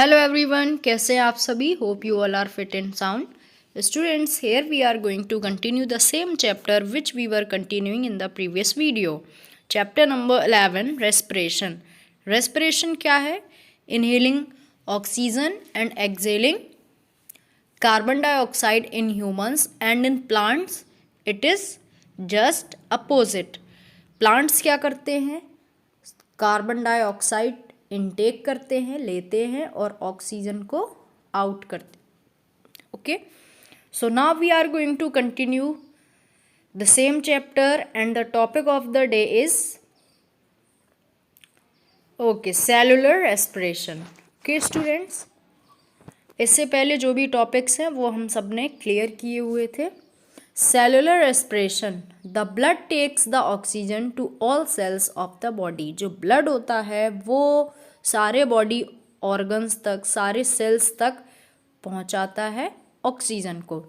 Hello everyone, कैसे हैं आप सभी। Hope you all are fit and sound students. Here we are going to continue the same chapter which we were continuing in the previous video. Chapter number 11, respiration. Respiration क्या है? Inhaling oxygen and exhaling carbon dioxide in humans and in plants it is just opposite. Plants क्या करते हैं? Carbon dioxide intake करते हैं, लेते हैं और ऑक्सीजन को आउट करते हैं। Okay, so now we are going to continue the same chapter and the topic of the day is cellular respiration. Okay students, इससे पहले जो भी टॉपिक्स हैं वो हम सब ने क्लियर किए हुए थे। Cellular respiration, the blood takes the oxygen to all cells of the body. जो ब्लड होता है वो सारे बॉडी ऑर्गन्स तक, सारे सेल्स तक पहुंचाता है ऑक्सीजन को।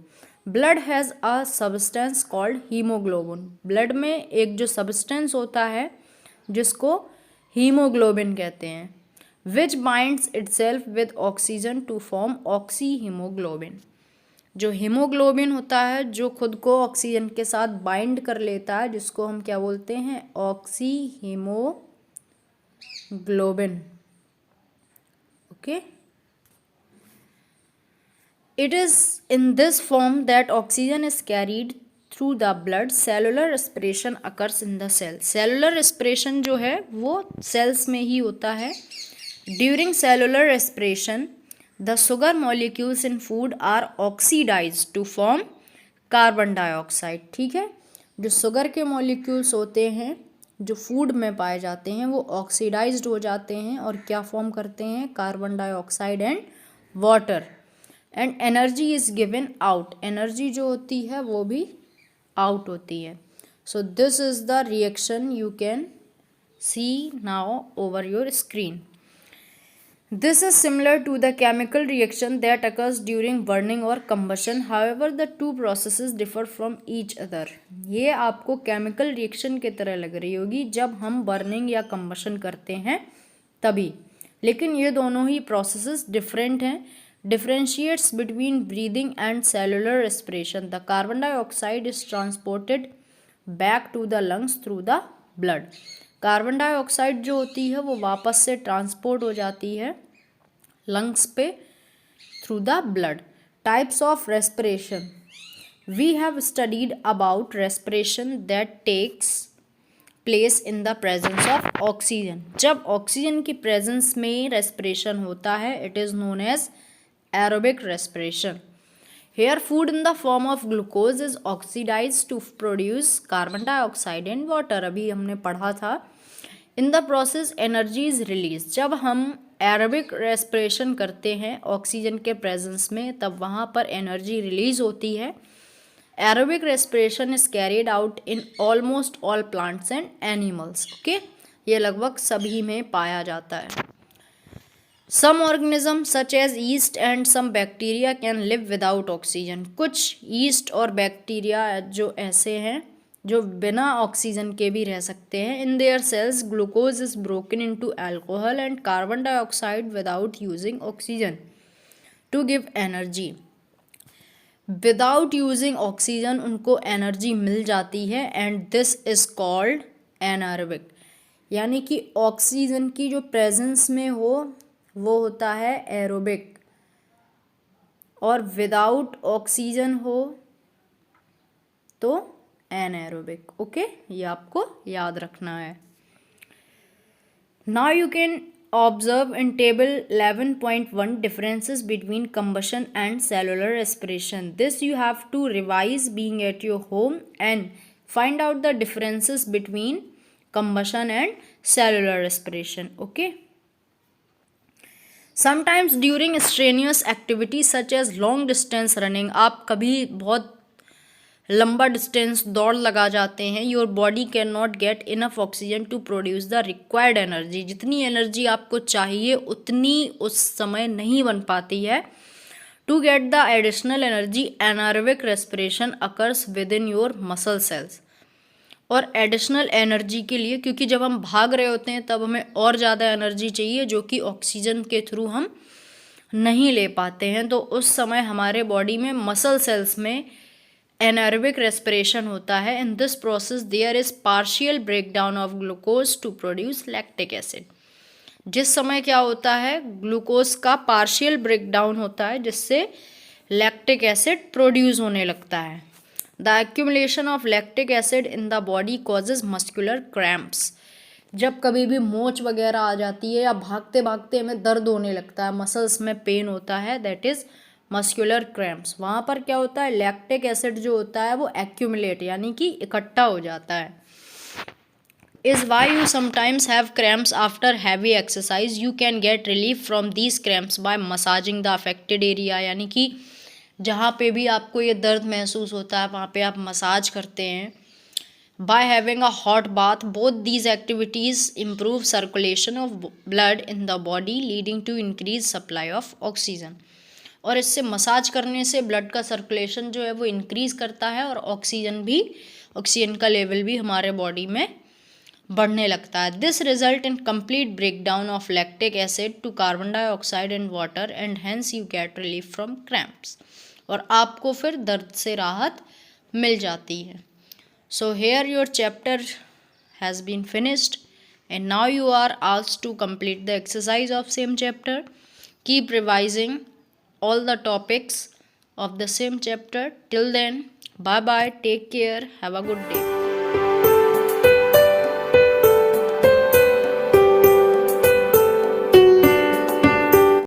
Blood has a substance called haemoglobin. Blood में एक जो सब्सटेंस होता है जिसको हीमोग्लोबिन कहते हैं, which binds itself with oxygen to form oxy haemoglobin. जो हीमोग्लोबिन होता है जो खुद को ऑक्सीजन के साथ बाइंड कर लेता है, जिसको हम क्या बोलते हैं? Oxy haemoglobin. Okay, it is in this form that oxygen is carried through the blood. Cellular respiration occurs in the cell. Cellular respiration जो है वो सेल्स में ही होता है। During cellular respiration the sugar molecules in food are oxidized to form carbon dioxide। ठीक है, जो शुगर के मॉलिक्यूल्स होते हैं जो फूड में पाए जाते हैं वो ऑक्सीडाइज्ड हो जाते हैं और क्या फॉर्म करते हैं? Carbon dioxide and water. And energy is given out. Energy जो होती है वो भी आउट होती है। So this is the reaction you can see now over your screen. This is similar to the chemical reaction that occurs during burning or combustion. However, the two processes differ from each other. ये आपको chemical reaction की तरह लग रही होगी जब हम burning या कंबशन करते हैं तभी, लेकिन ये दोनों ही प्रोसेसेस डिफरेंट हैं। Differentiates between breathing and cellular respiration. The carbon dioxide is transported back to the lungs through the blood. Carbon dioxide जो होती है वो वापस से ट्रांसपोर्ट हो जाती है लंग्स पे through the blood. Types of respiration, we have studied about respiration that takes place in the presence of oxygen. जब ऑक्सीजन की प्रेजेंस में रेस्पिरेशन होता है it is known as aerobic respiration. Here food in the form of glucose is oxidise to produce carbon dioxide and water. अभी हमने पढ़ा था। In the process energy is release. जब हम एरोबिक रेस्पिरेशन करते हैं ऑक्सीजन के प्रेजेंस में तब वहाँ पर एनर्जी रिलीज होती है। Aerobic respiration is carried out in almost all plants and animals. Okay, ये लगभग सभी में पाया जाता है। Some organism such as yeast and some bacteria can live without oxygen. कुछ ईस्ट और बैक्टीरिया जो ऐसे हैं जो बिना ऑक्सीजन के भी रह सकते हैं। In their cells glucose is broken into alcohol and carbon dioxide without using oxygen to give energy. Without using oxygen उनको एनर्जी मिल जाती है and this is called anaerobic. यानी कि ऑक्सीजन की जो प्रेजेंस में हो वो होता है एरोबिक और विदाउट ऑक्सीजन हो तो एनारोबिक। ओके, ये आपको याद रखना है। Now you can observe in table 11.1 differences between combustion and cellular respiration. This you have to revise being at your home and find out the differences between combustion and cellular respiration. Okay. Sometimes during strenuous activities such as long distance running, आप कभी बहुत लंबा distance दौड़ लगा जाते हैं, your body can not get enough oxygen to produce the required energy. जितनी energy आपको चाहिए उतनी उस समय नहीं बन पाती है। To get the additional energy anaerobic respiration occurs within your muscle cells. और एडिशनल एनर्जी के लिए, क्योंकि जब हम भाग रहे होते हैं तब हमें और ज़्यादा एनर्जी चाहिए जो कि ऑक्सीजन के थ्रू हम नहीं ले पाते हैं, तो उस समय हमारे बॉडी में मसल सेल्स में एनारोबिक रेस्पिरेशन होता है. In this process there is partial breakdown of glucose to produce lactic acid. जिस समय क्या होता है, ग्लूकोज का पार्शियल ब्रेकडाउन होता है जिससे लैक्टिक एसिड प्रोड्यूस होने लगता है. The accumulation of lactic acid in the body causes muscular cramps. जब कभी भी मोच वगैरह आ जाती है या भागते भागते हमें दर्द होने लगता है, मसल्स में पेन होता है, दैट इज़ मस्कुलर क्रैम्प्स. वहाँ पर क्या होता है, लैक्टिक एसिड जो होता है वो एक्यूमुलेट यानी कि इकट्ठा हो जाता है. Is why you sometimes have cramps after heavy exercise. You can get relief from these cramps by massaging the affected area. यानी कि जहाँ पे भी आपको ये दर्द महसूस होता है वहाँ पे आप मसाज करते हैं. By having a hot bath, both these activities improve circulation of blood in the body, leading to increased supply of oxygen. और इससे मसाज करने से ब्लड का सर्कुलेशन जो है वो इंक्रीज़ करता है और ऑक्सीजन का लेवल भी हमारे बॉडी में बढ़ने लगता है. This result in complete breakdown of lactic acid to carbon dioxide and water and hence you get relief from cramps. और आपको फिर दर्द से राहत मिल जाती है. So here your chapter has been finished and now you are asked to complete the exercise of same chapter. Keep revising all the topics of the same chapter. Till then, bye bye, take care, have a good day.